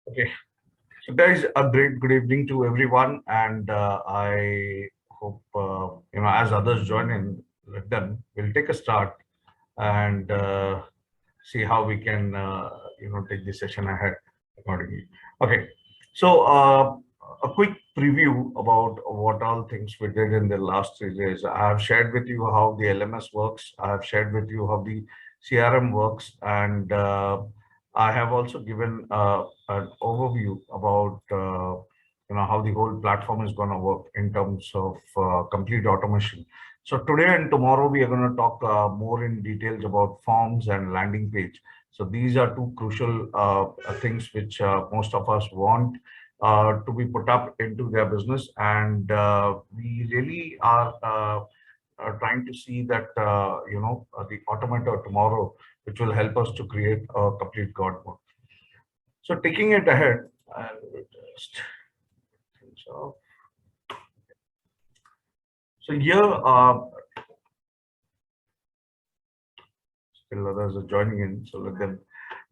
Okay, so guys, a great good evening to everyone, and I hope as others join in, let them. We'll take a start and see how we can take this session ahead accordingly. Okay, so a quick preview about what all things we did in the last 3 days. I have shared with you how the LMS works. I have shared with you how the CRM works, and I have also given an overview about how the whole platform is going to work in terms of complete automation. So today and tomorrow we are going to talk more in details about forms and landing page. So these are two crucial things which most of us want to be put up into their business, and we really are trying to see that the automator tomorrow, which will help us to create a complete God mode. So taking it ahead, and just so here still others are joining in, so let them.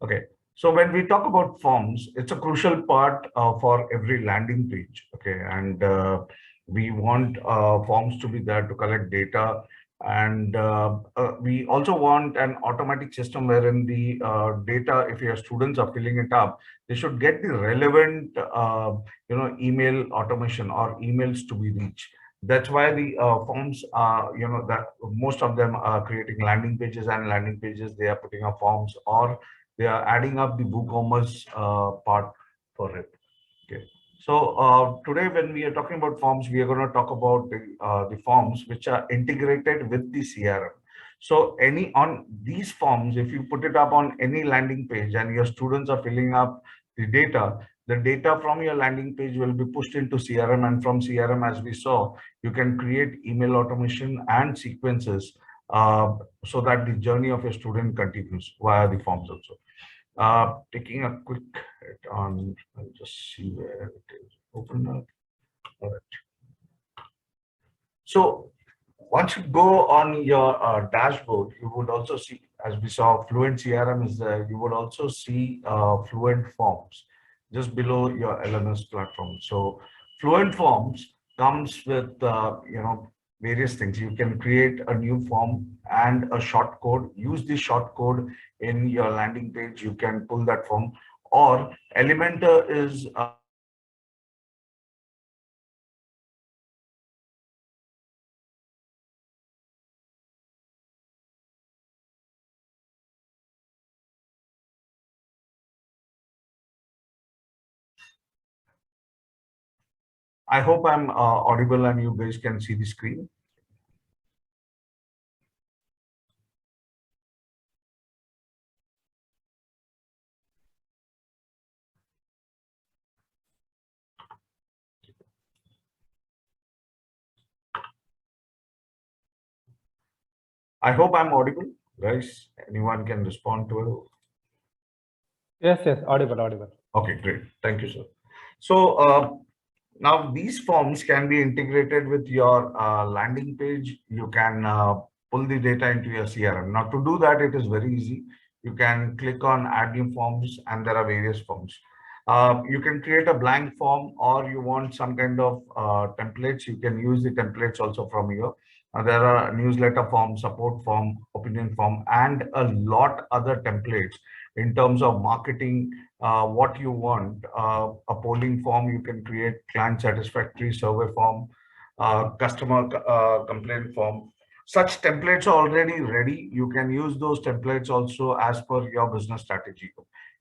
Okay, so when we talk about forms, it's a crucial part for every landing page. Okay, and we want forms to be there to collect data, and we also want an automatic system wherein the data, if your students are filling it up, they should get the relevant email automation or emails to be reached. That's why the forms are, that most of them are creating landing pages, and landing pages they are putting up forms, or they are adding up the WooCommerce part for it. Okay. So today, when we are talking about forms, we are going to talk about the forms which are integrated with the CRM. So any on these forms, if you put it up on any landing page and your students are filling up the data from your landing page will be pushed into CRM, and from CRM, as we saw, you can create email automation and sequences so that the journey of a student continues via the forms also. Taking a quick hit on, I'll just see where it is. Open up. All right. So once you go on your dashboard, you would also see, as we saw, Fluent CRM is there. You would also see Fluent Forms just below your LMS platform. So Fluent Forms comes with various things. You can create a new form and a short code. Use the short code in your landing page. You can pull that form. Or Elementor is I hope I'm audible and you guys can see the screen. I hope I'm audible, guys. Anyone can respond to it. Yes, audible. Okay, great. Thank you, sir. So now these forms can be integrated with your landing page. You can pull the data into your CRM. Now to do that, it is very easy. You can click on add new forms, and there are various forms. You can create a blank form, or you want some kind of templates. You can use the templates also from here. There are newsletter form, support form, opinion form, and a lot other templates in terms of marketing what you want. A polling form you can create, client satisfactory survey form, customer complaint form. Such templates are already ready. You can use those templates also as per your business strategy.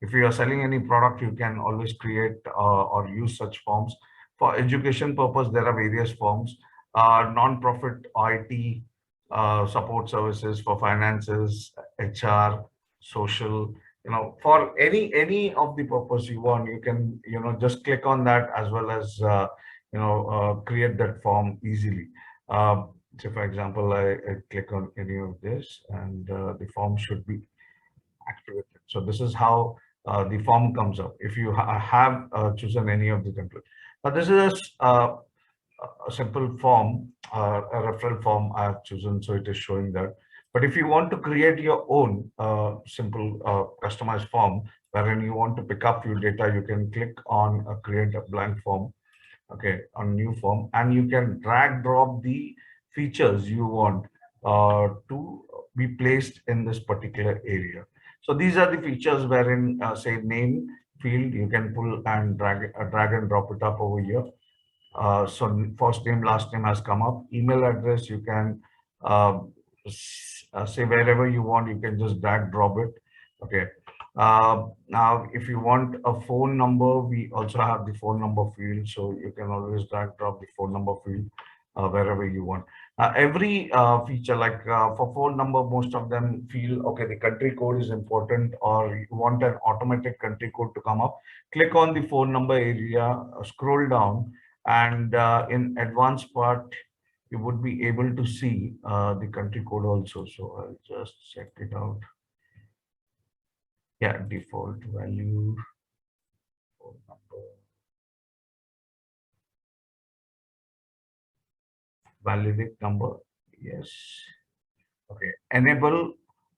If you are selling any product, you can always create or use such forms. For education purpose, there are various forms. Non-profit IT support services, for finances, HR, social, for any of the purpose you want, you can just click on that, as well as create that form easily. So for example, I click on any of this, and the form should be activated. So this is how the form comes up if you have chosen any of the template. Now this is a simple form, a referral form I have chosen, so it is showing that. But if you want to create your own simple customized form, wherein you want to pick up your data, you can click on create a blank form, okay, on new form, and you can drag drop the features you want to be placed in this particular area. So these are the features wherein say name field, you can pull and drag and drop it up over here. So first name, last name has come up. Email address, you can uh, say wherever you want, you can just drag drop it. Okay. Now, if you want a phone number, we also have the phone number field. So you can always drag drop the phone number field wherever you want. Every feature, like for phone number, most of them feel, okay, the country code is important, or you want an automatic country code to come up. Click on the phone number area, scroll down, and in advanced part you would be able to see the country code also. So I'll just check it out. Yeah, default value, phone number, validate number, yes. Okay, enable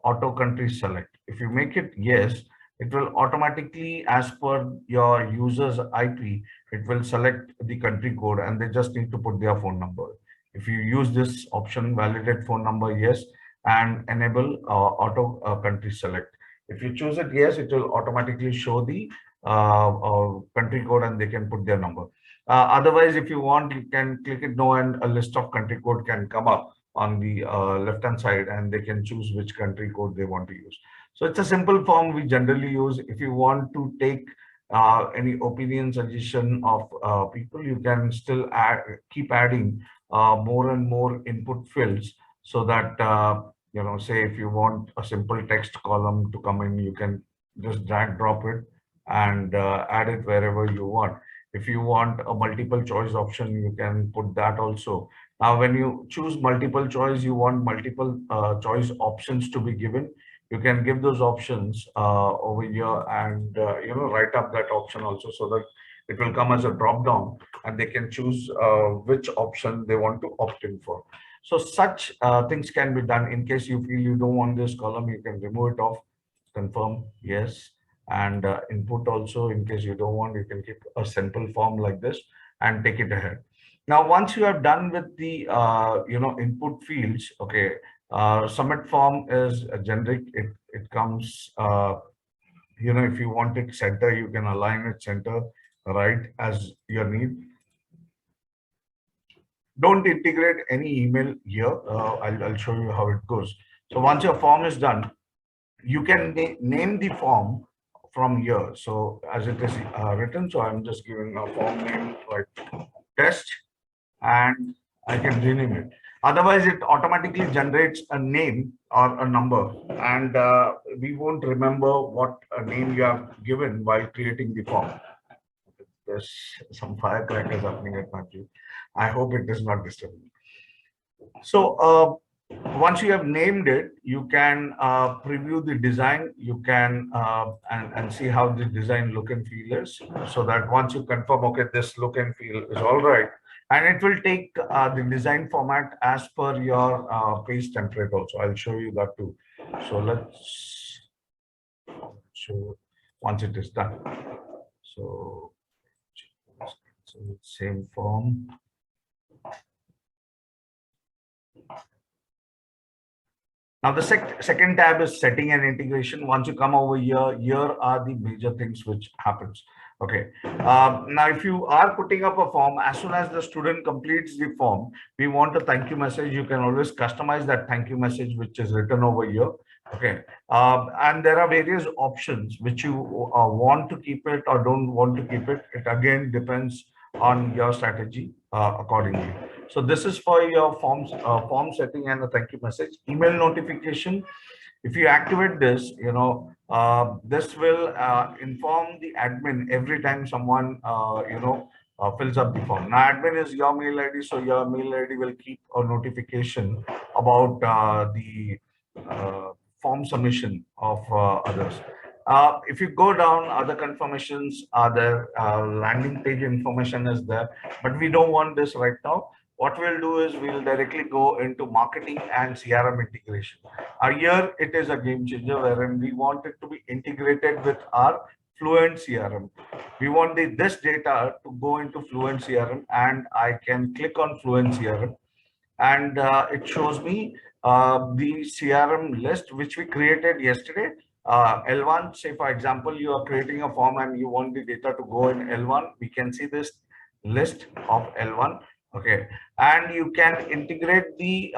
auto country select. If you make it yes, it will automatically, as per your user's IP, it will select the country code and they just need to put their phone number. If you use this option, validate phone number, yes, and enable auto country select. If you choose it yes, it will automatically show the country code and they can put their number. Otherwise, if you want, you can click it no and a list of country code can come up on the left hand side and they can choose which country code they want to use. So it's a simple form we generally use. If you want to take any opinion suggestion of people, you can still keep adding more and more input fields, so that say if you want a simple text column to come in, you can just drag drop it and add it wherever you want. If you want a multiple choice option, you can put that also. Now, when you choose multiple choice, you want multiple choice options to be given. You can give those options over here and write up that option also, so that it will come as a drop down and they can choose which option they want to opt in for. So such things can be done. In case you feel you don't want this column, you can remove it off, confirm yes, and input also. In case you don't want, you can keep a simple form like this and take it ahead. Now, once you are done with the input fields, okay, submit form is a generic. It comes if you want it center, you can align it center right as your need. Don't integrate any email here. I'll show you how it goes. So once your form is done, you can name the form from here. So as it is written, so I'm just giving a form name like test, and I can rename it. Otherwise, it automatically generates a name or a number, and we won't remember what name you have given while creating the form. There's some firecrackers happening at my place. I hope it does not disturb me. So once you have named it, you can preview the design. You can and see how the design look and feel is, so that once you confirm, okay, this look and feel is all right, and it will take the design format as per your page template also. I'll show you that too. So let's show once it is done. So same form. Now the second tab is setting and integration. Once you come over here, here are the major things which happens. Okay. Now, if you are putting up a form, as soon as the student completes the form, we want a thank you message. You can always customize that thank you message, which is written over here. Okay. And there are various options which you want to keep it or don't want to keep it. It again depends on your strategy accordingly. So this is for your form setting and a thank you message. Email notification. If you activate this, this will inform the admin every time someone fills up the form. Now, admin is your mail ID, so your mail ID will keep a notification about the form submission of others. If you go down, other confirmations are there, landing page information is there, but we don't want this right now. what we'll do is we'll directly go into marketing and CRM integration. Here it is a game changer wherein we want it to be integrated with our Fluent CRM. We want this data to go into Fluent CRM, and I can click on Fluent CRM, and it shows me the CRM list which we created yesterday. L1, say for example, you are creating a form and you want the data to go in L1. We can see this list of L1. Okay, and you can integrate the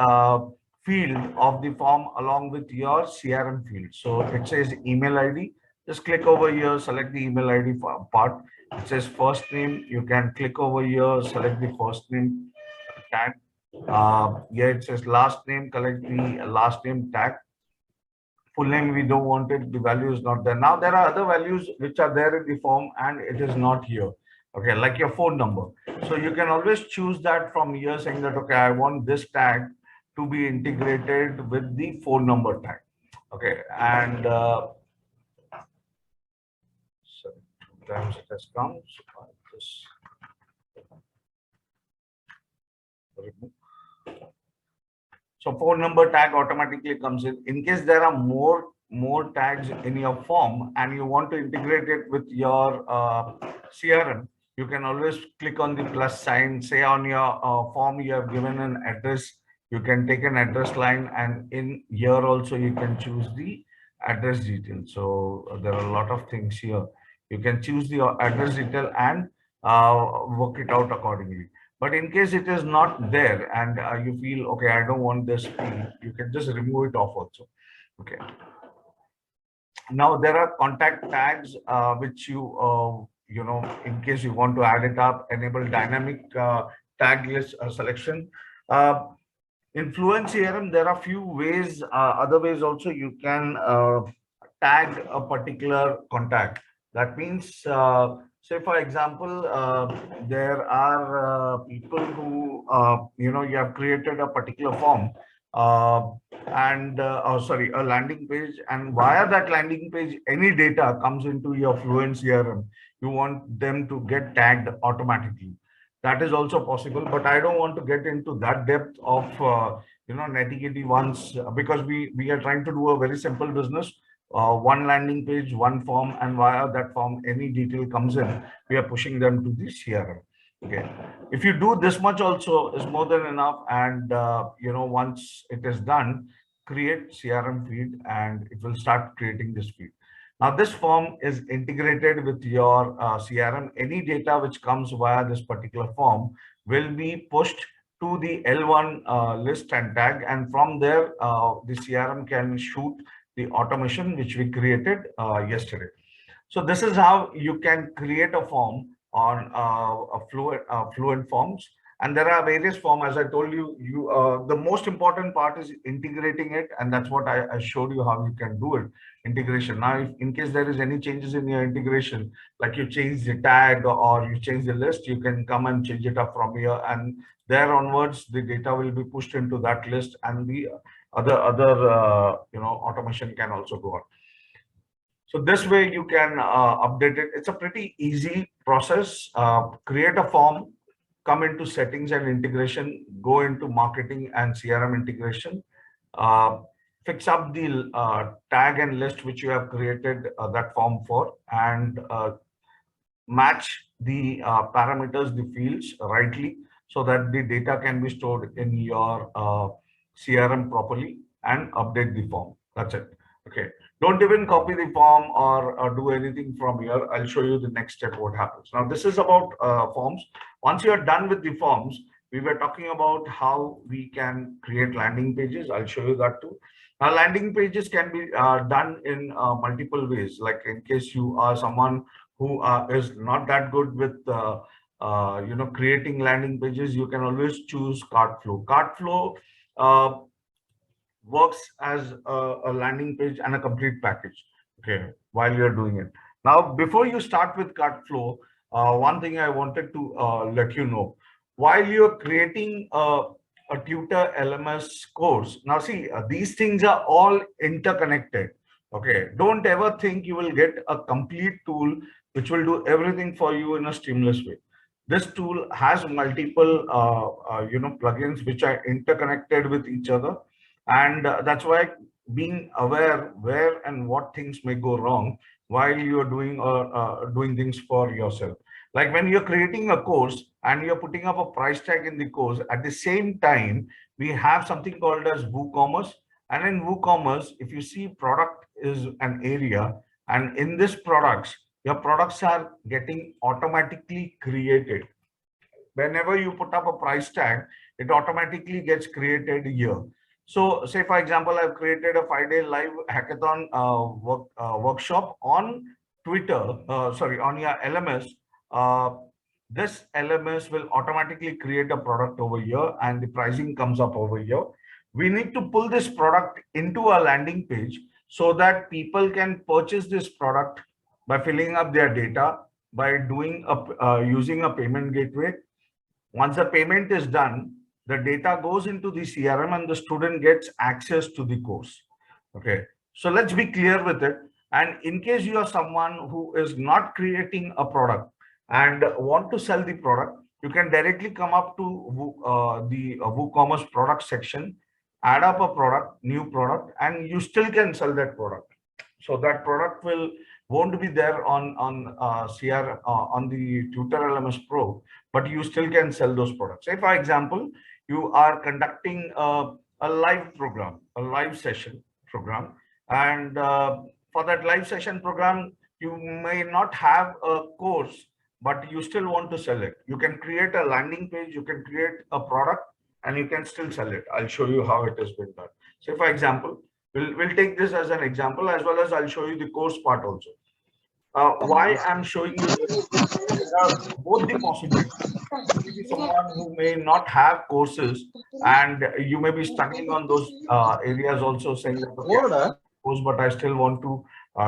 field of the form along with your CRM field. So it says email ID. Just click over here, select the email ID part. It says first name. You can click over here, select the first name tag. Yeah, it says last name, collect the last name tag. Full name, we don't want it, the value is not there. Now there are other values which are there in the form and it is not here. Okay, like your phone number. So you can always choose that from here, saying that, okay, I want this tag to be integrated with the phone number tag. Okay, and so sometimes it has come. So I just remove. So phone number tag automatically comes in. In case there are more tags in your form and you want to integrate it with your CRM, you can always click on the plus sign. Say on your form you have given an address, you can take an address line, and in here also you can choose the address detail. So there are a lot of things here. You can choose the address detail and work it out accordingly. But in case it is not there and you feel, okay, I don't want this field, you can just remove it off also. Okay. Now there are contact tags which you know, in case you want to add it up, enable dynamic tag list selection. In Fluent CRM, there are few ways, other ways also you can tag a particular contact. That means, say for example, there are people who, you know, you have created a particular form and oh, sorry, a landing page, and via that landing page, any data comes into your Fluent CRM. You want them to get tagged automatically. That is also possible, but I don't want to get into that depth of you know, nitty-gritty ones, because we are trying to do a very simple business. One landing page, one form, and via that form, any detail comes in, we are pushing them to the CRM. Okay, if you do this much also is more than enough, and you know, once it is done, create CRM feed and it will start creating this feed. Now this form is integrated with your CRM. Any data which comes via this particular form will be pushed to the L1 list and tag, and from there the CRM can shoot the automation which we created yesterday. So this is how you can create a form on Fluent Forms. And there are various forms, as I told you. The most important part is integrating it, and that's what I showed you how you can do it. Integration. Now, if in case there is any changes in your integration, like you change the tag or you change the list, you can come and change it up from here, and there onwards the data will be pushed into that list, and the other you know, automation can also go on. So this way you can update it. It's a pretty easy process. Create a form, come into settings and integration, go into marketing and CRM integration, fix up the tag and list which you have created that form for, and match the parameters, the fields rightly, so that the data can be stored in your CRM properly, and update the form. That's it. Okay. Don't even copy the form or do anything from here. I'll show you the next step, what happens. Now, this is about forms. Once you are done with the forms, we were talking about how we can create landing pages. I'll show you that too. Now, landing pages can be done in multiple ways. Like in case you are someone who is not that good with you know, creating landing pages, you can always choose Cartflow. Cartflow works as a landing page and a complete package, okay, while you're doing it. Now, before you start with Cartflow, one thing I wanted to let you know, while you're creating a tutor LMS course, now see, these things are all interconnected. Okay, don't ever think you will get a complete tool which will do everything for you in a seamless way. This tool has multiple, plugins which are interconnected with each other. And that's why being aware where and what things may go wrong while you're doing things for yourself. Like when you're creating a course and you're putting up a price tag in the course, at the same time, we have something called as WooCommerce. And in WooCommerce, if you see product is an area, and in this products, your products are getting automatically created. Whenever you put up a price tag, it automatically gets created here. So say for example, I've created a 5-day live hackathon workshop on Twitter, sorry, on your LMS. Uh, this LMS will automatically create a product over here and the pricing comes up over here. We need to pull this product into a landing page so that people can purchase this product by filling up their data, by doing using a payment gateway. Once the payment is done, the data goes into the CRM and the student gets access to the course. Okay, so let's be clear with it. And in case you are someone who is not creating a product and want to sell the product, you can directly come up to the WooCommerce product section, add up a product, new product, and you still can sell that product. So that product won't be there on CR on the Tutor LMS Pro, but you still can sell those products. Say for example, you are conducting a live program, a live session program, and for that live session program, you may not have a course, but you still want to sell it. You can create a landing page, you can create a product, and you can still sell it. I'll show you how it has been done. Say for example, we'll take this as an example, as well as I'll show you the course part also. Why I'm showing you this? There are both the possibilities. Maybe someone who may not have courses, and you may be struggling on those areas also, saying that, okay, I don't have a course, but I still want to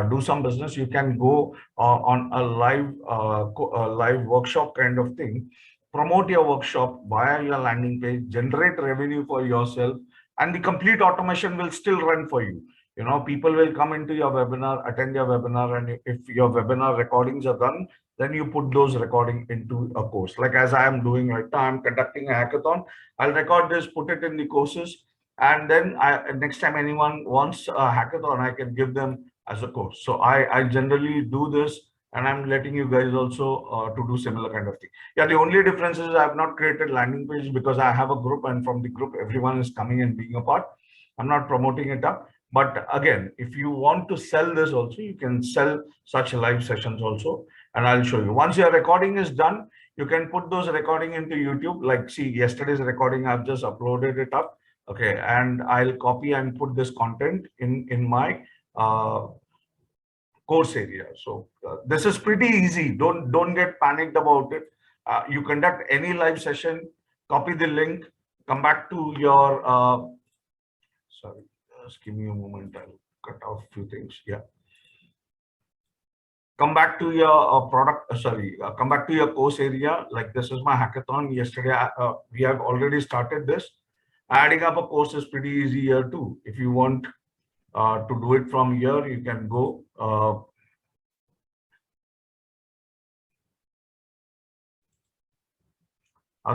do some business. You can go on a live workshop kind of thing, promote your workshop via your landing page, generate revenue for yourself, and the complete automation will still run for you. You know, people will come into your webinar, attend your webinar, and if your webinar recordings are done, then you put those recording into a course. Like as I am doing right now, I'm conducting a hackathon. I'll record this, put it in the courses, and then next time anyone wants a hackathon, I can give them as a course. So I generally do this, and I'm letting you guys also to do similar kind of thing. Yeah, the only difference is I've not created landing page because I have a group, and from the group, everyone is coming and being a part. I'm not promoting it up. But again, if you want to sell this also, you can sell such live sessions also, and I'll show you. Once your recording is done, you can put those recording into YouTube. Like, see, yesterday's recording, I've just uploaded it up. Okay, and I'll copy and put this content in my course area. So this is pretty easy. Don't get panicked about it. You conduct any live session, copy the link, come back to your sorry, just give me a moment. I'll cut off a few things. Yeah. Come back to your come back to your course area. Like this is my hackathon. Yesterday, we have already started this. Adding up a course is pretty easy here too. If you want to do it from here, you can go.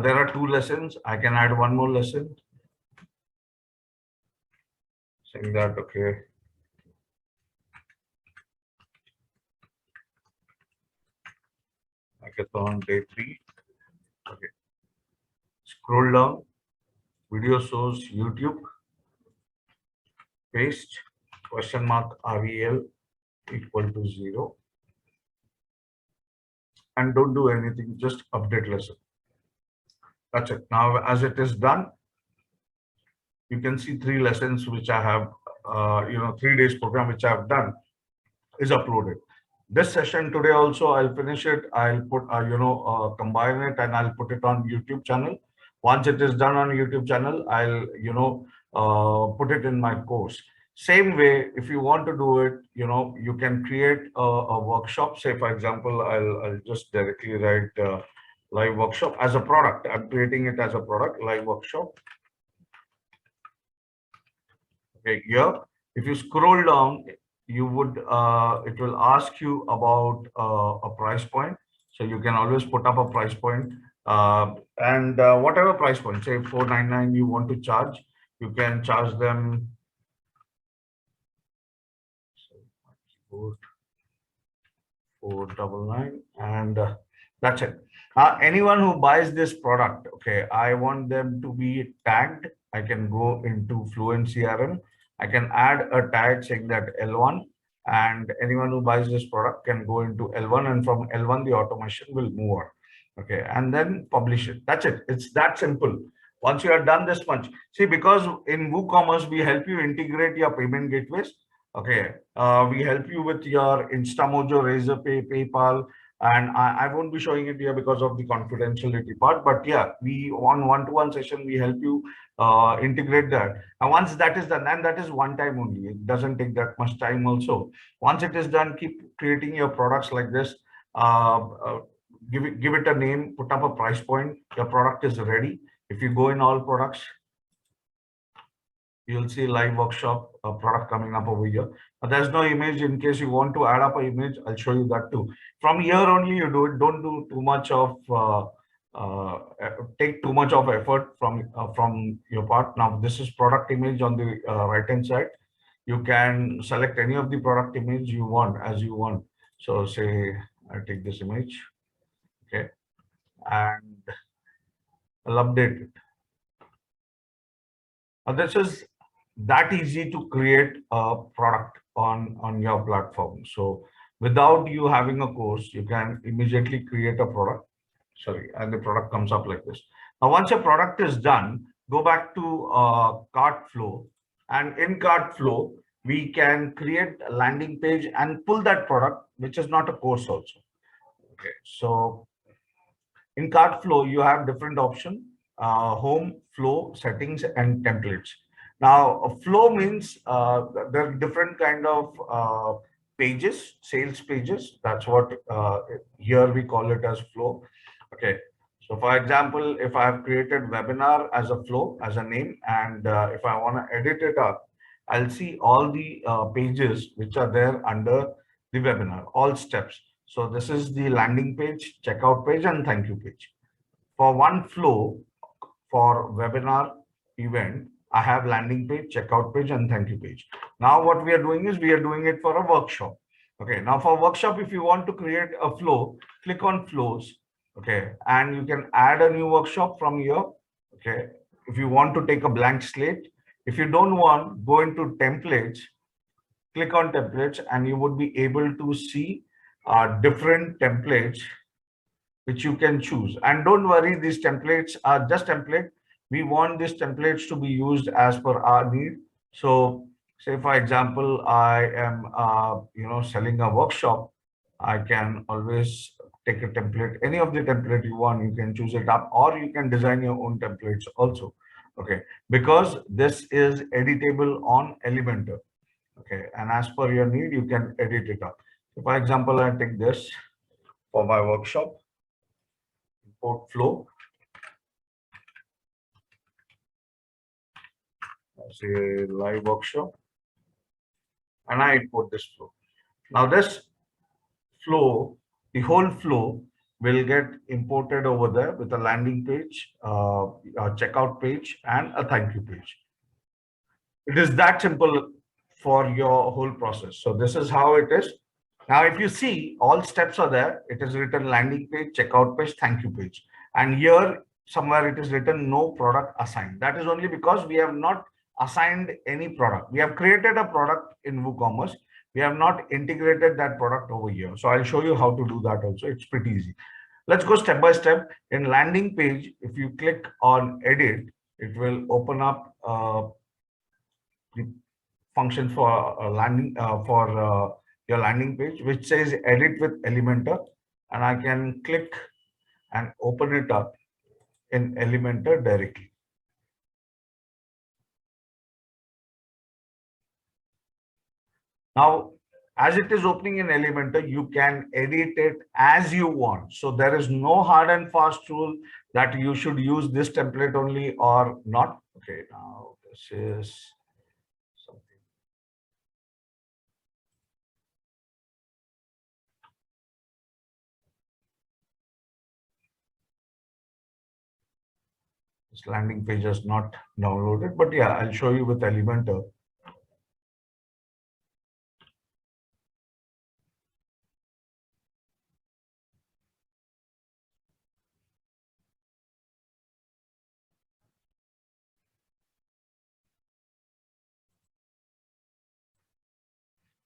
There are 2 lessons. I can add one more lesson. Saying that, okay. Hackathon day 3. Okay. Scroll down. Video source YouTube. Paste. Question mark REL equal to 0. And don't do anything. Just update lesson. That's it. Now, as it is done, you can see 3 lessons which I have, 3 days program which I have done is uploaded. This session today also, I'll finish it. I'll put, combine it and I'll put it on YouTube channel. Once it is done on YouTube channel, I'll, put it in my course. Same way, if you want to do it, you can create a workshop. Say, for example, I'll just directly write live workshop as a product. I'm creating it as a product, live workshop. Okay, here, if you scroll down, you would, it will ask you about a price point. So you can always put up a price point, and whatever price point, say 499 you want to charge, you can charge them. So 499, and that's it. Anyone who buys this product, okay, I want them to be tagged. I can go into Fluent CRM. I can add a tag saying that L1, and anyone who buys this product can go into L1, and from L1 the automation will move on. Okay, and then publish it. That's it. It's that simple. Once you are done this much, see, because in WooCommerce we help you integrate your payment gateways. Okay, we help you with your InstaMojo, Razorpay, PayPal, and I won't be showing it here because of the confidentiality part. But yeah, we on one-to-one session we help you integrate that. And once that is done, and that is one time only. It doesn't take that much time. Also, once it is done, keep creating your products like this. Give it a name, put up a price point. Your product is ready. If you go in all products, you'll see live workshop product coming up over here. There's no image. In case you want to add up an image, I'll show you that too. From here only you do it. Don't do too much of take too much of effort from your part. Now this is product image on the right hand side. You can select any of the product image you want as you want. So say I take this image, okay, and I'll update it. This is that easy to create a product on your platform. So without you having a course, you can immediately create a product. Sorry, and the product comes up like this. Now, once your product is done, go back to cart flow, and in cart flow, we can create a landing page and pull that product, which is not a course also. Okay, so in cart flow, you have different option, home, flow, settings, and templates. Now, a flow means there are different kind of pages, sales pages. That's what here we call it as flow. Okay. So for example, if I have created webinar as a flow, as a name, and if I want to edit it up, I'll see all the pages which are there under the webinar, all steps. So this is the landing page, checkout page, and thank you page. For one flow, for webinar event, I have landing page, checkout page, and thank you page. Now what we are doing is we are doing it for a workshop. Okay, now for workshop, if you want to create a flow, click on flows. Okay, and you can add a new workshop from here. Okay, if you want to take a blank slate, if you don't want, go into templates, click on templates, and you would be able to see different templates which you can choose. And don't worry, these templates are just template. We want these templates to be used as per our need. So say for example, I am selling a workshop, I can always take a template, any of the template you want, you can choose it up, or you can design your own templates also. Okay, because this is editable on Elementor. Okay, and as per your need, you can edit it up. So for example, I take this for my workshop, import flow. Say live workshop, and I import this flow. Now this flow, the whole flow will get imported over there with a landing page, a checkout page, and a thank you page. It is that simple for your whole process. So this is how it is. Now, if you see, all steps are there. It is written landing page, checkout page, thank you page. And here somewhere it is written no product assigned. That is only because we have not assigned any product. We have created a product in WooCommerce. We have not integrated that product over here. So I'll show you how to do that also. It's pretty easy. Let's go step by step. In landing page, if you click on edit, it will open up the function for landing for your landing page, which says edit with Elementor, and I can click and open it up in Elementor directly. Now, as it is opening in Elementor, you can edit it as you want. So there is no hard and fast rule that you should use this template only or not. Okay, now this is something. This landing page is not downloaded, but yeah, I'll show you with Elementor.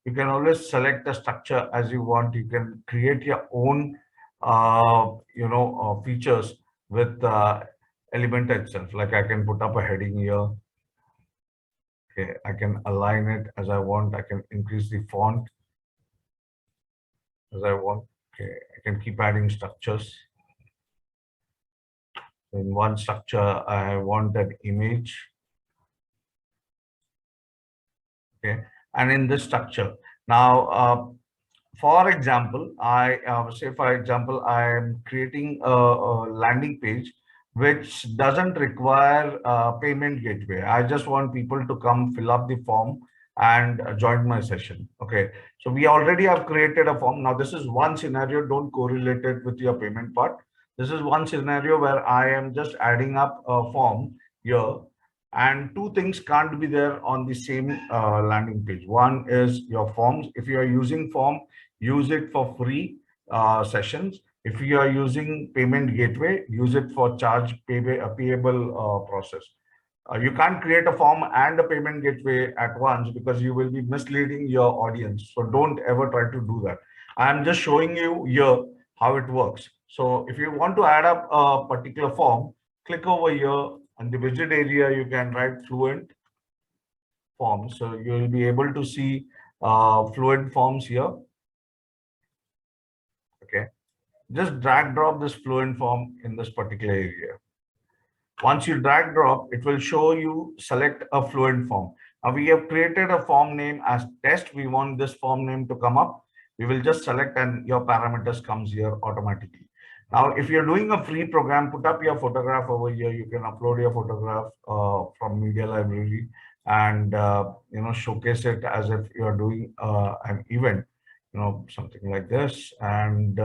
You can always select the structure as you want. You can create your own, features with Elementor itself. Like I can put up a heading here. Okay, I can align it as I want. I can increase the font as I want. Okay, I can keep adding structures. In one structure, I want an image. Okay, and in this structure, now, for example, I am creating a landing page which doesn't require payment gateway. I just want people to come fill up the form and join my session. Okay, so we already have created a form. Now, this is one scenario. Don't correlate it with your payment part. This is one scenario where I am just adding up a form here, and two things can't be there on the same landing page. One is your forms. If you are using form, use it for free sessions. If you are using payment gateway, use it for payable process. You can't create a form and a payment gateway at once because you will be misleading your audience. So don't ever try to do that. I'm just showing you here how it works. So if you want to add up a particular form, click over here on the widget area. You can write Fluent Forms. So you will be able to see Fluent Forms here. Okay, just drag drop this Fluent form in this particular area. Once you drag drop, it will show you select a Fluent form. Now we have created a form name as test. We want this form name to come up. We will just select and your parameters comes here automatically. Now, if you're doing a free program, put up your photograph over here. You can upload your photograph from media library and showcase it as if you're doing an event, something like this, and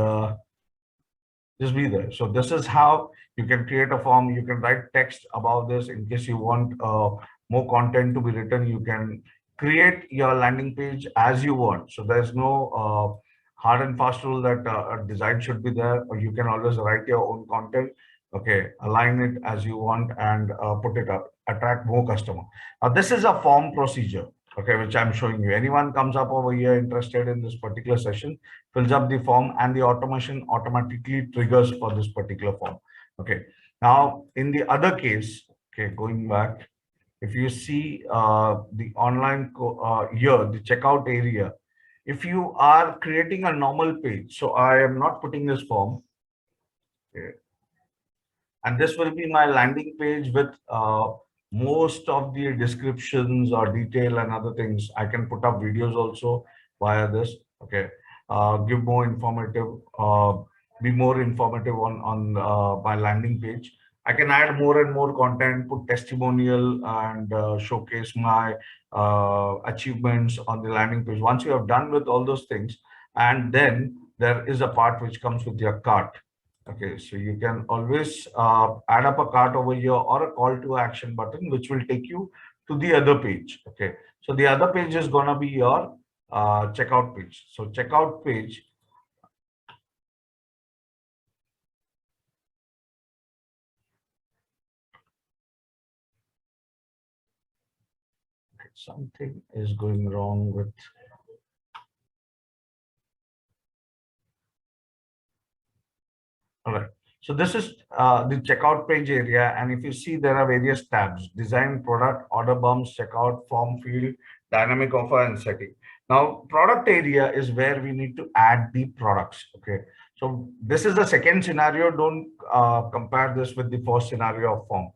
just be there. So this is how you can create a form. You can write text about this in case you want more content to be written. You can create your landing page as you want. So there's no hard and fast rule that a design should be there, or you can always write your own content. Okay, align it as you want and put it up, attract more customer. Now this is a form procedure, okay, which I'm showing you. Anyone comes up over here interested in this particular session, fills up the form, and the automation automatically triggers for this particular form. Okay, now in the other case, okay, going back, if you see the online here, the checkout area, if you are creating a normal page, so I am not putting this form, okay, and this will be my landing page with most of the descriptions or detail and other things. I can put up videos also via this. Okay, give more informative, be more informative on my landing page. I can add more and more content, put testimonial, and showcase my achievements on the landing page. Once you have done with all those things, and then there is a part which comes with your cart. Okay, so you can always add up a cart over here or a call to action button, which will take you to the other page. Okay, so the other page is gonna be your checkout page. So checkout page. Something is going wrong with. All right. So this is the checkout page area. And if you see, there are various tabs: design, product, order bumps, checkout, form field, dynamic offer, and setting. Now, product area is where we need to add the products. Okay. So this is the second scenario. Don't compare this with the first scenario of form.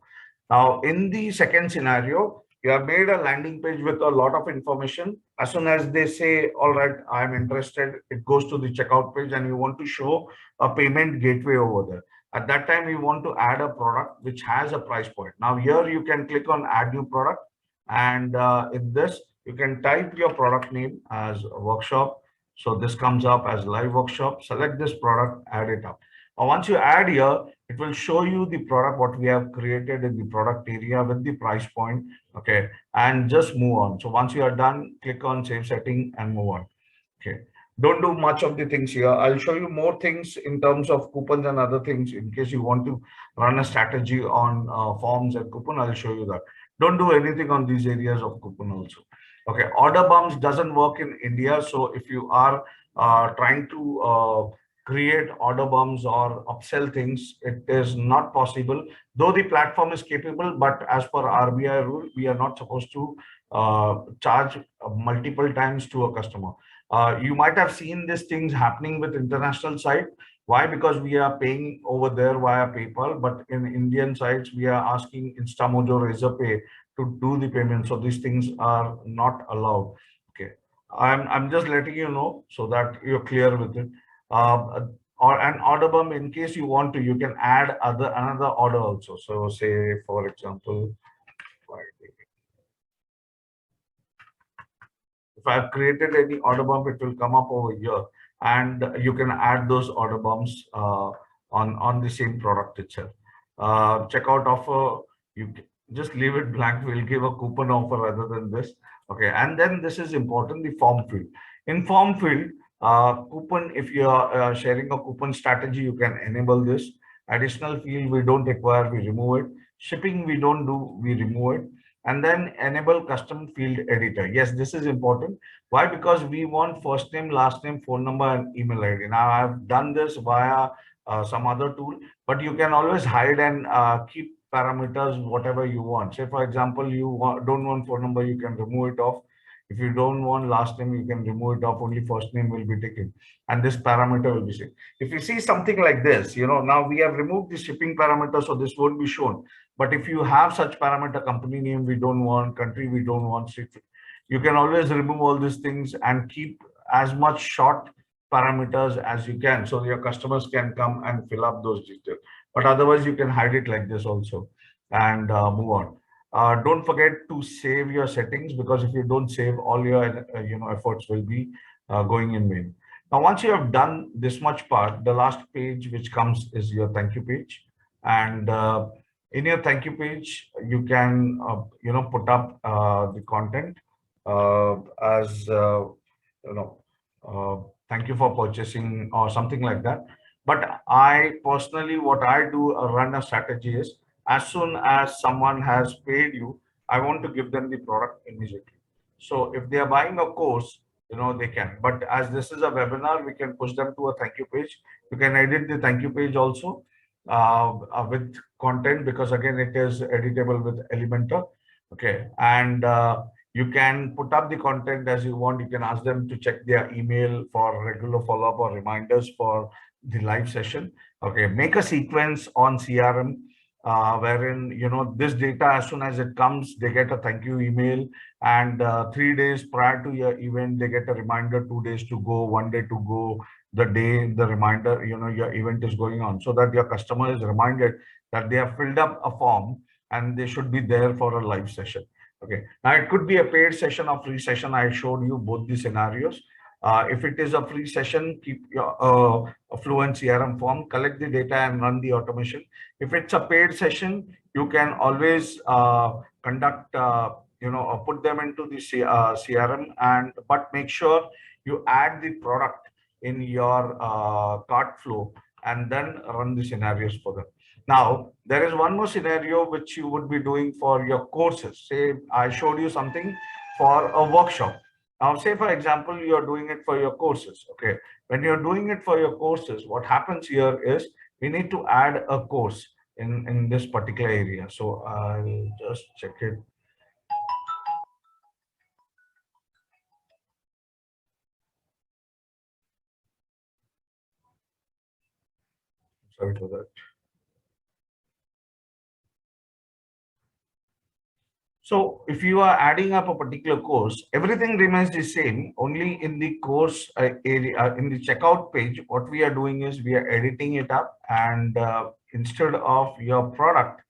Now, in the second scenario, you have made a landing page with a lot of information. As soon as they say, all right, I'm interested, it goes to the checkout page and you want to show a payment gateway over there. At that time, you want to add a product which has a price point. Now here you can click on add new product, and in this, you can type your product name as workshop. So this comes up as live workshop. Select this product, add it up. Once you add here, it will show you the product, what we have created in the product area with the price point. Okay. And just move on. So once you are done, click on save setting and move on. Okay. Don't do much of the things here. I'll show you more things in terms of coupons and other things in case you want to run a strategy on forms and coupon. I'll show you that. Don't do anything on these areas of coupon also. Okay. Order bumps doesn't work in India. So if you are trying to create order bumps or upsell things, it is not possible. Though the platform is capable, but as per RBI rule, we are not supposed to charge multiple times to a customer. You might have seen these things happening with international site. Why? Because we are paying over there via PayPal, but in Indian sites, we are asking Instamojo Razorpay to do the payment. So these things are not allowed. Okay. I'm just letting you know so that you're clear with it. Or an order bump, in case you want to, you can add another order also. So say, for example, if I've created any order bump, it will come up over here, and you can add those order bumps on the same product itself. Checkout offer, just leave it blank. We'll give a coupon offer rather than this. Okay, and then this is important, the form field. In form field, coupon, if you are sharing a coupon strategy, you can enable this. Additional field we don't require, we remove it. Shipping we don't do, we remove it. And then enable custom field editor. Yes, this is important. Why? Because we want first name, last name, phone number, and email ID. Now I've done this via some other tool, but you can always hide and keep parameters whatever you want. Say for example, don't want phone number, you can remove it off. If you don't want last name, you can remove it off. Only first name will be taken, and this parameter will be saved. If you see something like this, now we have removed the shipping parameter, so this won't be shown. But if you have such parameter, company name we don't want, country we don't want, you can always remove all these things and keep as much short parameters as you can, so your customers can come and fill up those details. But otherwise, you can hide it like this also and move on. Don't forget to save your settings, because if you don't save, all your efforts will be going in vain. Now, once you have done this much part, the last page which comes is your thank you page, and in your thank you page, you can put up the content as thank you for purchasing or something like that. But I personally, what I do, run a strategy is, as soon as someone has paid you, I want to give them the product immediately. So if they are buying a course, they can. But as this is a webinar, we can push them to a thank you page. You can edit the thank you page also with content, because again, it is editable with Elementor. Okay. And you can put up the content as you want. You can ask them to check their email for regular follow-up or reminders for the live session. Okay. Make a sequence on CRM wherein, this data, as soon as it comes, they get a thank you email, and 3 days prior to your event, they get a reminder, 2 days to go, 1 day to go, the day the reminder, your event is going on, so that your customer is reminded that they have filled up a form and they should be there for a live session. Okay. Now it could be a paid session or free session. I showed you both the scenarios. If it is a free session, keep your a Fluent CRM form, collect the data and run the automation. If it's a paid session, you can always conduct, put them into the CRM, but make sure you add the product in your cart flow and then run the scenarios for them. Now, there is one more scenario which you would be doing for your courses. Say I showed you something for a workshop. Now, say for example, you're doing it for your courses. Okay. When you're doing it for your courses, what happens here is we need to add a course in this particular area. So I'll just check it. Sorry for that. So if you are adding up a particular course, everything remains the same. Only in the course area, in the checkout page, what we are doing is we are editing it up, and instead of your product,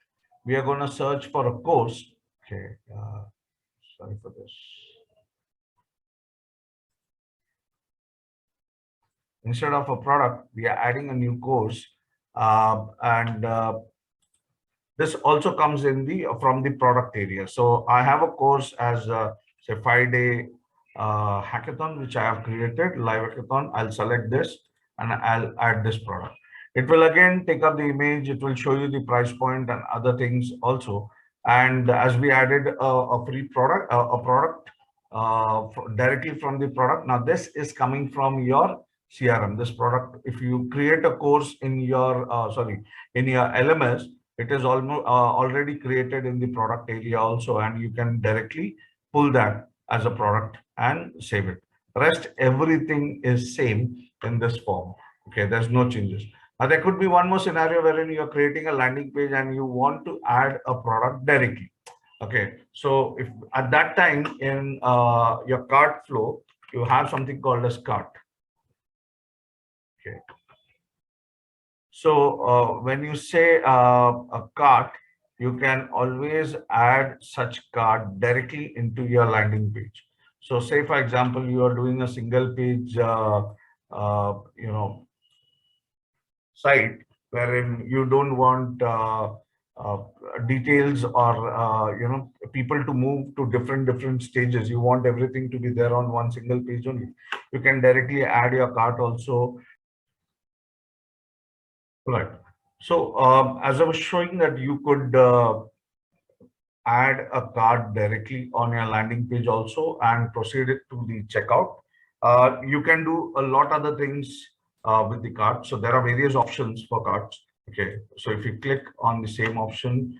we are going to search for a course. Okay. Sorry for this. Instead of a product, we are adding a new course, And this also comes in the from the product area. So I have a course as a say 5-day hackathon which I have created, live hackathon. I'll select this and I'll add this product. It will again take up the image. It will show you the price point and other things also. And as we added a free product, a product directly from the product. Now this is coming from your CRM. This product, if you create a course in your in your LMS, it is almost already created in the product area also, and you can directly pull that as a product and save it. Rest everything is same in this form. Okay, there's no changes. Now there could be one more scenario wherein you're creating a landing page and you want to add a product directly. Okay, so if at that time in your cart flow you have something called as cart. Okay, so when you say a cart, you can always add such cart directly into your landing page. So say for example, you are doing a single page, you know, site wherein you don't want uh, details or you know, people to move to different stages. You want everything to be there on one single page only. You can directly add your cart also. Right. So, as I was showing that you could add a card directly on your landing page also and proceed it to the checkout. You can do a lot other things with the card. So there are various options for cards. Okay. So if you click on the same option,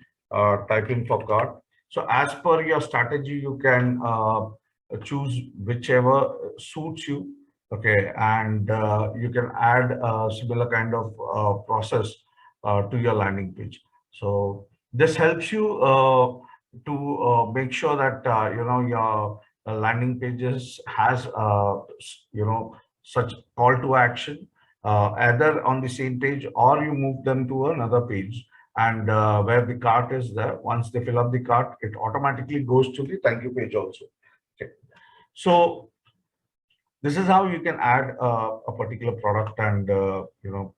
type in for card. So as per your strategy, you can choose whichever suits you. Okay. And you can add a similar kind of process to your landing page. So this helps you to make sure that you know, your landing pages has you know, such call to action either on the same page, or you move them to another page, and where the cart is there. Once they fill up the cart, it automatically goes to the thank you page also. Okay, so this is how you can add a particular product, and you know,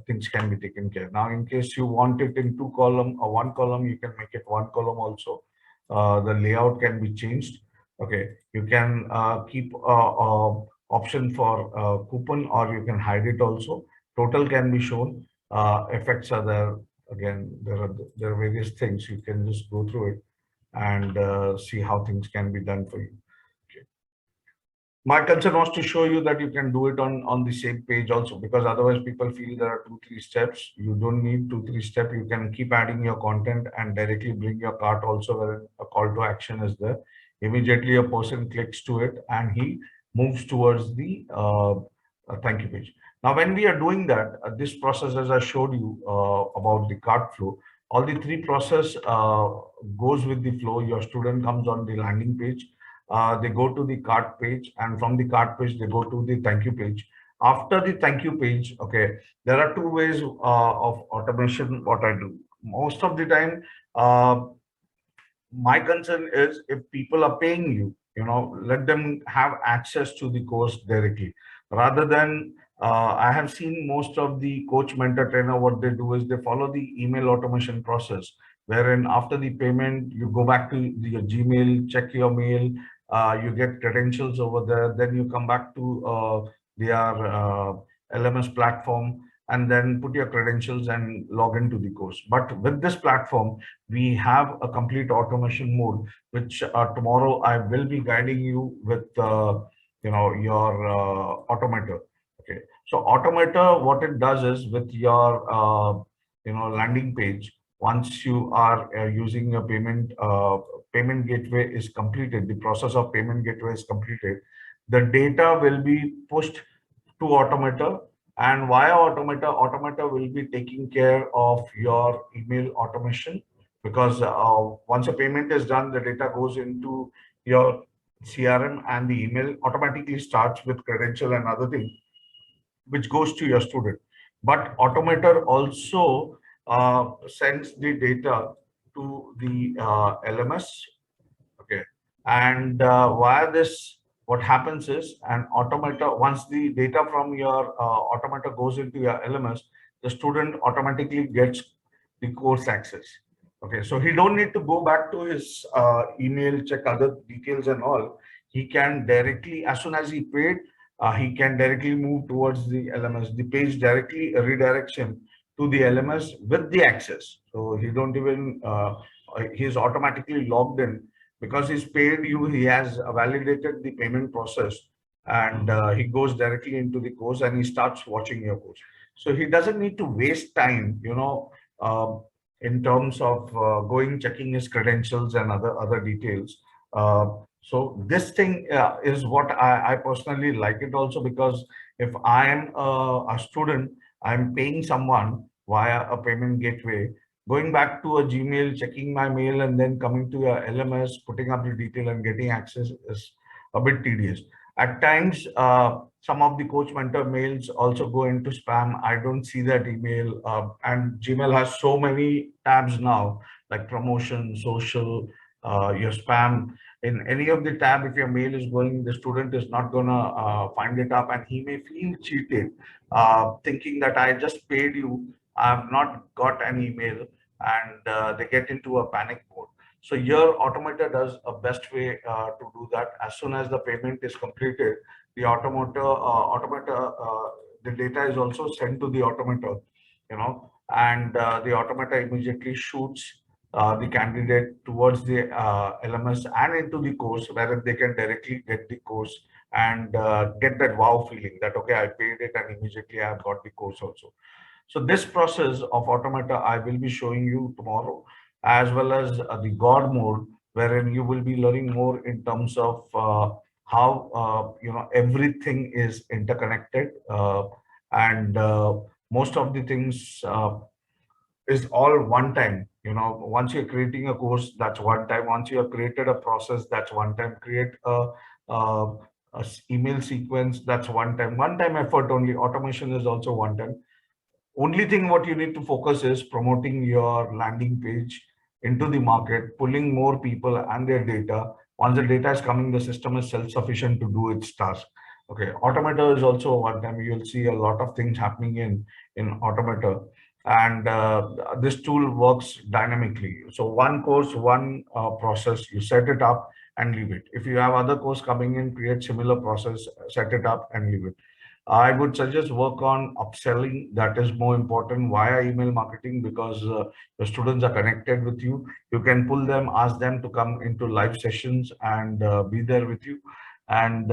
things can be taken care. Now, in case you want it in two column or one column, you can make it one column also. The layout can be changed. Okay, you can keep option for coupon, or you can hide it also. Total can be shown. Effects are there. Again, there are various things. You can just go through it and see how things can be done for you. Okay. My concern was to show you that you can do it on the same page also, because otherwise people feel there are 2-3 steps. You don't need 2-3 steps. You can keep adding your content and directly bring your cart also, where a call to action is there. Immediately a person clicks to it and he moves towards the thank you page. Now when we are doing that, this process, as I showed you about the cart flow, all the three process goes with the flow. Your student comes on the landing page, they go to the cart page, and from the cart page they go to the thank you page. After the thank you page, okay, there are two ways of automation what I do most of the time. My concern is, if people are paying you, you know, let them have access to the course directly, rather than I have seen most of the coach, mentor, trainer, what they do is they follow the email automation process, wherein after the payment you go back to your Gmail, check your mail, you get credentials over there, then you come back to their LMS platform, and then put your credentials and log into the course. But with this platform, we have a complete automation mode, which tomorrow I will be guiding you with, you know, your automator. Okay, so automator, what it does is, with your you know, landing page, once you are using a payment gateway is completed, the process of payment gateway is completed, the data will be pushed to automator, and via automator will be taking care of your email automation, because once a payment is done, the data goes into your CRM, and the email automatically starts with credential and other things, which goes to your student. But automator also sends the data to the LMS. Okay, and via this, what happens is, an automator, once the data from your automator goes into your LMS, the student automatically gets the course access. Okay, so he don't need to go back to his email, check other details and all. He can directly, as soon as he paid, he can directly move towards the LMS. The page directly redirection to the LMS with the access. So he don't even, he's automatically logged in because he's paid you, he has validated the payment process, and he goes directly into the course and he starts watching your course. So he doesn't need to waste time, in terms of going checking his credentials and other details. Uh, so this thing is what I personally like it also, because if I am a student, I'm paying someone via a payment gateway, going back to a Gmail, checking my mail, and then coming to a LMS, putting up the detail and getting access is a bit tedious. At times, some of the coach mentor mails also go into spam. I don't see that email. And Gmail has so many tabs now, like promotion, social, your spam. In any of the tab, if your mail is going, the student is not gonna find it up, and he may feel cheated, thinking that I just paid you, I've not got an email, and they get into a panic mode. So your automata does a best way to do that. As soon as the payment is completed, the the data is also sent to the automata, and the automata immediately shoots the candidate towards the LMS and into the course, where they can directly get the course and get that wow feeling that, okay, I paid it and immediately I've got the course also. So this process of automata I will be showing you tomorrow, as well as the God mode, wherein you will be learning more in terms of how everything is interconnected, and most of the things is all one time. Once you're creating a course, that's one time. Once you have created a process, that's one time. Create a, email sequence, that's one time effort only. Automation is also one time. Only thing what you need to focus is promoting your landing page into the market, pulling more people and their data. Once the data is coming, the system is self-sufficient to do its task. Okay, automata is also one time. You'll see a lot of things happening in automata, and this tool works dynamically. So one course, one process, you set it up and leave it. If you have other course coming in, create similar process, set it up and leave it. I would suggest work on upselling. That is more important via email marketing, because the students are connected with you. You can pull them, ask them to come into live sessions and be there with you. And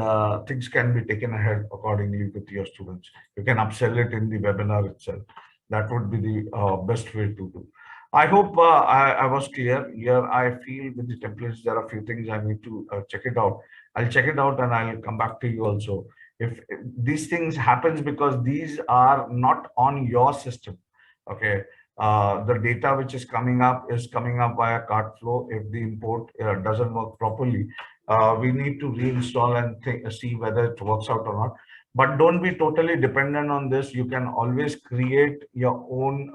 things can be taken ahead accordingly with your students. You can upsell it in the webinar itself. That would be the best way to do. I hope I was clear here. I feel with the templates, there are a few things I need to check it out. I'll check it out and I'll come back to you also. If these things happens because these are not on your system, okay, the data which is coming up via cart flow. If the import doesn't work properly, we need to reinstall and see whether it works out or not. But don't be totally dependent on this. You can always create your own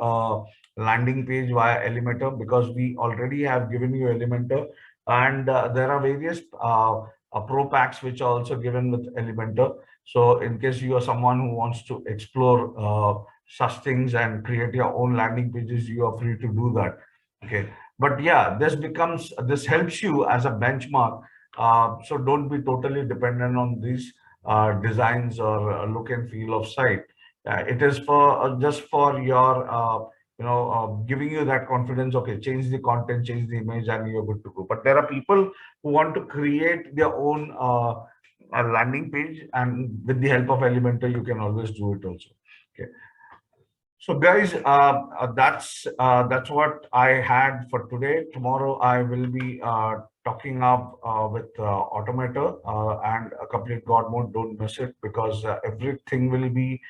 landing page via Elementor, because we already have given you Elementor, and there are various pro packs which are also given with Elementor. So in case you are someone who wants to explore such things and create your own landing pages, you are free to do that. Okay. But yeah, this helps you as a benchmark. So don't be totally dependent on these designs or look and feel of site. It is for just for your giving you that confidence. Okay, change the content, change the image, and you're good to go. But there are people who want to create their own a landing page, and with the help of Elementor, you can always do it also. Okay. So guys, that's what I had for today. Tomorrow I will be talking up with Automator and a complete God mode. Don't miss it, because everything will be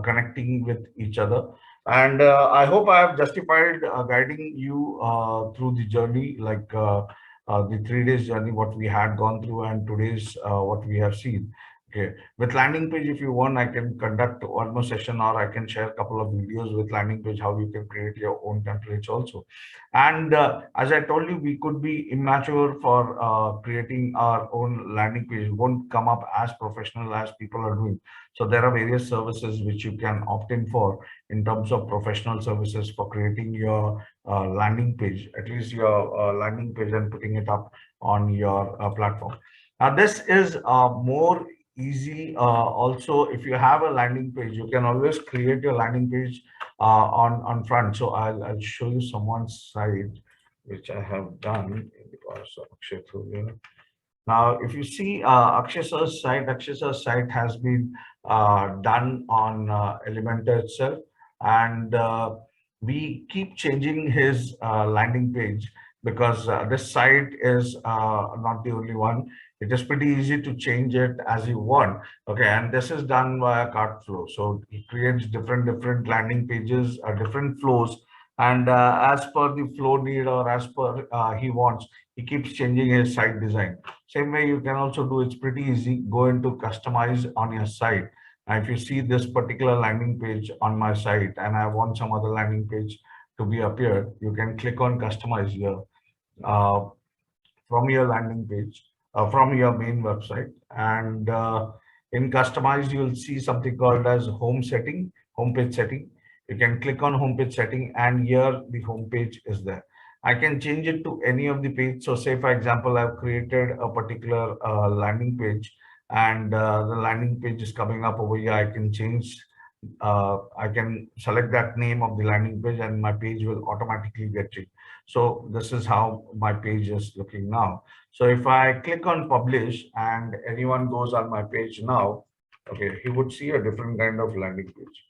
connecting with each other. And I hope I have justified guiding you through the journey, like the 3 days journey, what we had gone through, and today's what we have seen. Okay, with landing page, if you want, I can conduct one more session, or I can share a couple of videos with landing page, how you can create your own templates also. And as I told you, we could be immature for creating our own landing page. It won't come up as professional as people are doing. So there are various services which you can opt in for in terms of professional services for creating your landing page, at least your landing page, and putting it up on your platform. Now, this is more easy. Also, if you have a landing page, you can always create your landing page on front. So I'll show you someone's site which I have done because of Akshay through here. Now, if you see Akshay sir's site has been done on Elementor itself, and we keep changing his landing page because this site is not the only one. It is pretty easy to change it as you want. Okay, and this is done via cart flow. So he creates different landing pages, different flows, and as per the flow need or as per he wants, he keeps changing his site design. Same way you can also do, it's pretty easy. Go into customize on your site. And if you see this particular landing page on my site and I want some other landing page to be appeared, you can click on customize here uh, from your landing page, from your main website. And in customize, you'll see something called as homepage setting. You can click on homepage setting and here the homepage is there. I can change it to any of the page. So say for example, I've created a particular landing page and the landing page is coming up over here. I can select that name of the landing page and my page will automatically get changed. So this is how my page is looking now. So if I click on publish and anyone goes on my page now, okay, he would see a different kind of landing page.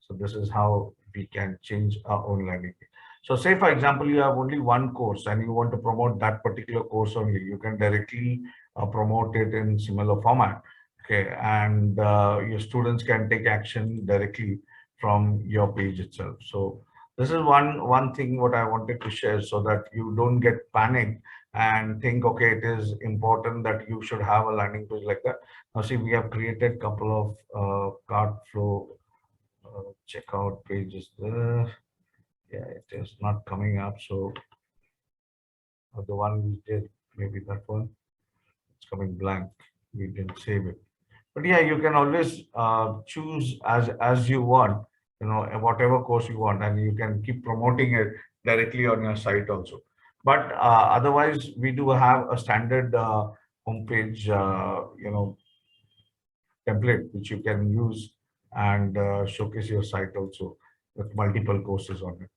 So this is how we can change our own landing page. So say for example, you have only one course and you want to promote that particular course only, you can directly promote it in similar format. Okay, and your students can take action directly from your page itself. So this is one thing what I wanted to share so that you don't get panicked and think, okay, it is important that you should have a landing page like that. Now see, we have created couple of cart flow checkout page is there. Yeah, it is not coming up. So the one we did, maybe that one, it's coming blank. We didn't save it. But yeah, you can always choose as you want, whatever course you want, and you can keep promoting it directly on your site also. But otherwise, we do have a standard homepage, template which you can use and showcase your site also with multiple courses on it.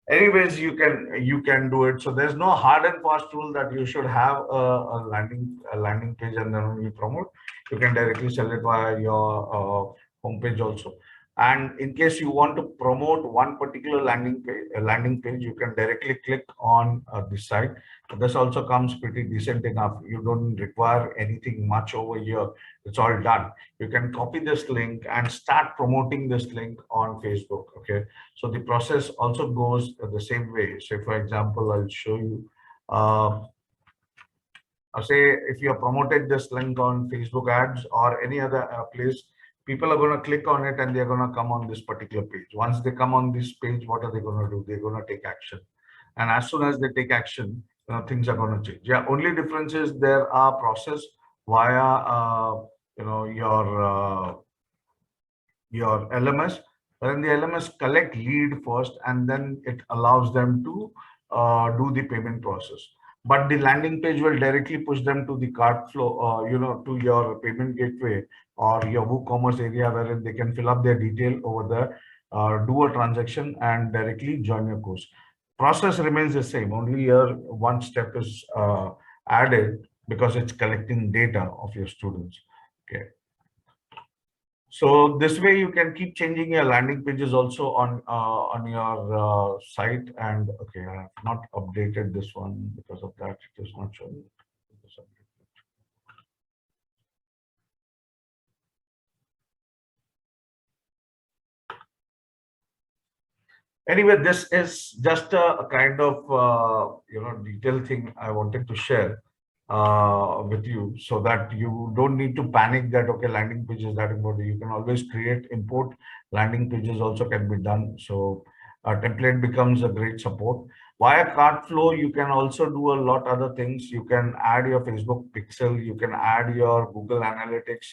Anyways, you can do it. So there's no hard and fast rule that you should have a landing page and then only promote. You can directly sell it via your homepage also. And in case you want to promote one particular landing page, you can directly click on the site. This also comes pretty decent enough. You don't require anything much over here. It's all done. You can copy this link and start promoting this link on Facebook. Okay, so the process also goes the same way. So for example, I'll show you. Say if you have promoted this link on Facebook ads or any other place, people are going to click on it and they're going to come on this particular page. Once they come on this page, what are they going to do? They're going to take action. And as soon as they take action, things are going to change. Yeah, only difference is there are process via your LMS. Then the LMS collect lead first, and then it allows them to do the payment process. But the landing page will directly push them to the cart flow, to your payment gateway or your WooCommerce area, wherein they can fill up their detail over there, do a transaction, and directly join your course. Process remains the same. Only here one step is added because it's collecting data of your students. Okay. So this way you can keep changing your landing pages also on your site. And okay, I have not updated this one because of that it is not showing. Anyway, this is just a kind of detailed thing I wanted to share with you, so that you don't need to panic that okay, landing page is that important. You can always create, import landing pages also can be done. So template becomes a great support. Via cart flow, you can also do a lot other things. You can add your Facebook pixel, you can add your Google Analytics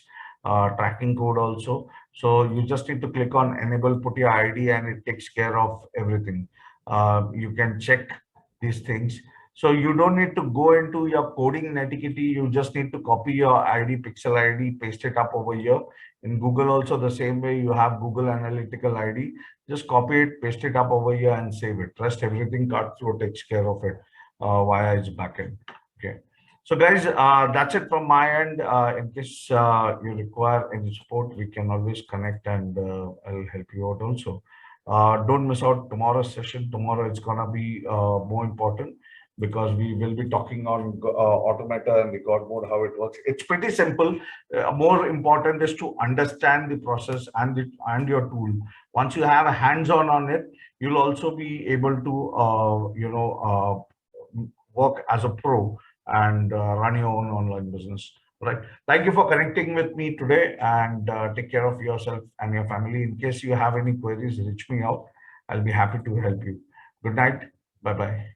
tracking code also. So you just need to click on enable, put your ID, and it takes care of everything. You can check these things. So you don't need to go into your coding nitty-gritty. You just need to copy your ID, pixel ID, paste it up over here. In Google also the same way, you have Google Analytical ID. Just copy it, paste it up over here and save it. Rest everything Cardflow takes care of it via its backend. Okay. So guys, that's it from my end. In case you require any support, we can always connect, and I'll help you out also. Don't miss out tomorrow's session. Tomorrow it's gonna be more important, because we will be talking on automata and the God mode, how it works. It's pretty simple. More important is to understand the process and your tool. Once you have a hands-on on it, you'll also be able to work as a pro and run your own online business. Right. Thank you for connecting with me today, and take care of yourself and your family. In case you have any queries, reach me out. I'll be happy to help you. Good night. Bye bye.